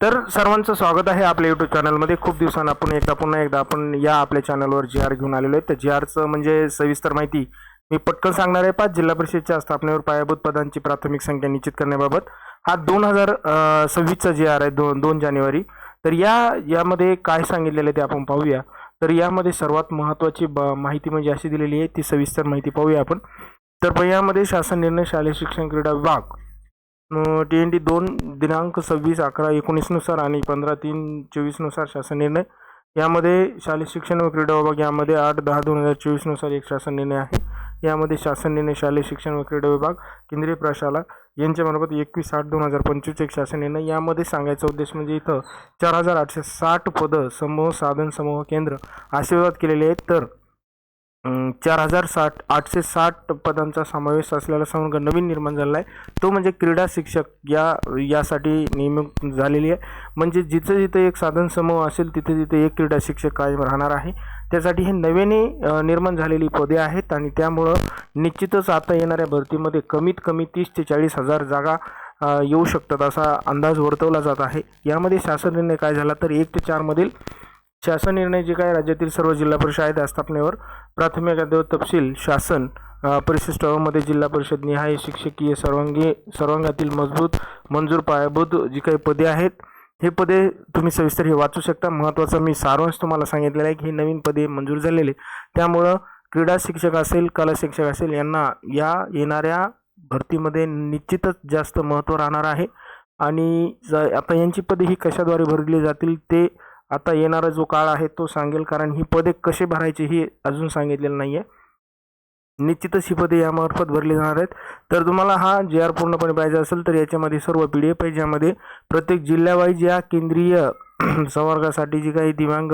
तर सर्वांचं स्वागत आहे आपल्या यूट्यूब चॅनलमध्ये. खूप दिवसांनी पुन्हा एकदा आपण या आपल्या चॅनलवर जी आर घेऊन आलेलो आहे. तर जी आरचं म्हणजे सविस्तर माहिती मी पटकन सांगणार आहे. 5 जिल्हा परिषदच्या स्थापनेवर पायाभूत पदांची प्राथमिक संख्या निश्चित करण्याबाबत हा 2026चा जी आर आहे, 2 जानेवारी. तर यामध्ये काय सांगितलेलं आहे ते आपण पाहूया. तर यामध्ये सर्वात महत्त्वाची माहिती म्हणजे अशी दिलेली आहे, ती सविस्तर माहिती पाहूया आपण. तर यामध्ये शासन निर्णय शालेय शिक्षण क्रीडा विभाग TNT 2 दिनांक 26/11/19 नुसार आणि 15/3/24 नुसार शासन निर्णय. यामध्ये शालेय शिक्षण व क्रीडा विभाग यामध्ये 8/10/2024 नुसार एक शासन निर्णय आहे. यामध्ये शासन निर्णय शालेय शिक्षण व क्रीडा विभाग केंद्रीय प्रशाला यांच्यामार्फत 21/8/2025 एक शासन निर्णय. यामध्ये सांगायचा उद्देश म्हणजे इथं 4860 पदं समूह साधन समूह केंद्र आशीर्वाद केलेले आहेत. तर 4860 पदांचा समावेश असलेला संवर्ग नवीन निर्माण झालेला आहे, तो म्हणजे क्रीडा शिक्षक यासाठी नेमणूक झालेली आहे. म्हणजे जिथं जिथं एक साधन समूह असेल तिथे तिथे एक क्रीडा शिक्षक कायम राहणार आहे. त्यासाठी हे नव्याने निर्माण झालेली पदे आहेत आणि त्यामुळं निश्चितच आता येणाऱ्या भरतीमध्ये कमीत कमी 30 ते 40 हजार जागा येऊ शकतात असा अंदाज वर्तवला जात आहे. यामध्ये शासन निर्णय काय झाला तर 1 ते 4 मधील शासन निर्णय जे काय राज्यातील सर्व जिल्हा परिषद आहेत स्थापनेवर प्राथमिक अद्ययावत तपशील शासन परिशिष्ट मध्ये जिल्हा परिषद निहाय शिक्षकीय सर्वांगातील मंजूर पायाभूत जी काही पदे आहेत, हे पदे तुम्ही सविस्तर हे वाचू शकता. महत्त्वाचा मी सारांश तुम्हाला सांगितलेला आहे की ही नवीन पदे मंजूर झालेले, त्यामुळं क्रीडा शिक्षक असेल, कला शिक्षक असेल, यांना या येणाऱ्या भरतीमध्ये निश्चितच जास्त महत्त्व राहणार आहे. आणि आता यांची पदे ही कशाद्वारे भरली जातील ते आता येणारा जो काळ आहे तो सांगेल, कारण ही पदे कसे भरायची ही अजून सांगितलेलं नाही आहे. निश्चितच ही पदे यामार्फत भरली जाणार आहेत. तर तुम्हाला हा जी आर पूर्णपणे पाहिजे असेल तर याच्यामध्ये सर्व PDF आहे, ज्यामध्ये प्रत्येक जिल्ह्यावाईज या केंद्रीय संवर्गासाठी जी काही दिव्यांग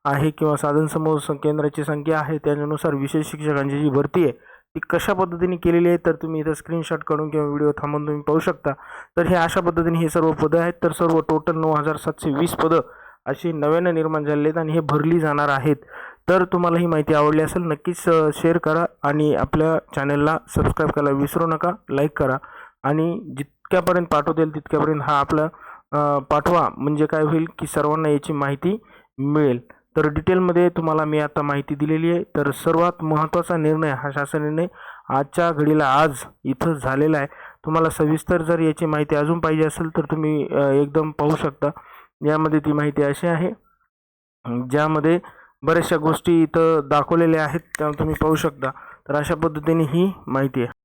आहे किंवा साधन समूह केंद्राची संख्या आहे त्यानुसार विशेष शिक्षकांची जी भरती आहे ती कशा पद्धतीने केलेली आहे तर तुम्ही इथं स्क्रीनशॉट काढून किंवा व्हिडिओ थांबवून तुम्ही पाहू शकता. तर हे अशा पद्धतीने हे सर्व पदं आहेत. तर सर्व टोटल 9720 पदं अशी नव्यानं निर्माण झालेली आहेत आणि हे भरली जाणार आहेत. तर तुम्हाला ही माहिती आवडली असेल नक्कीच शेअर करा आणि आपल्या चॅनलला सबस्क्राईब करायला विसरू नका. लाईक करा आणि जितक्यापर्यंत पाठवता येईल तितक्यापर्यंत हा आपला पाठवा, म्हणजे काय होईल की सर्वांना याची माहिती मिळेल. तर डिटेलमध्ये तुम्हाला मी आता माहिती दिलेली आहे. तर सर्वात महत्त्वाचा निर्णय हा शासन निर्णय आजच्या घडीला आज इथं झालेला आहे. तुम्हाला सविस्तर जर याची माहिती अजून पाहिजे असेल तर तुम्ही एकदम पाहू शकता. यामध्ये ती माहिती अशी आहे ज्यामध्ये बऱ्याचशा गोष्टी इथं दाखवलेल्या आहेत, त्या तुम्ही पाहू शकता. तर अशा पद्धतीने ही माहिती आहे.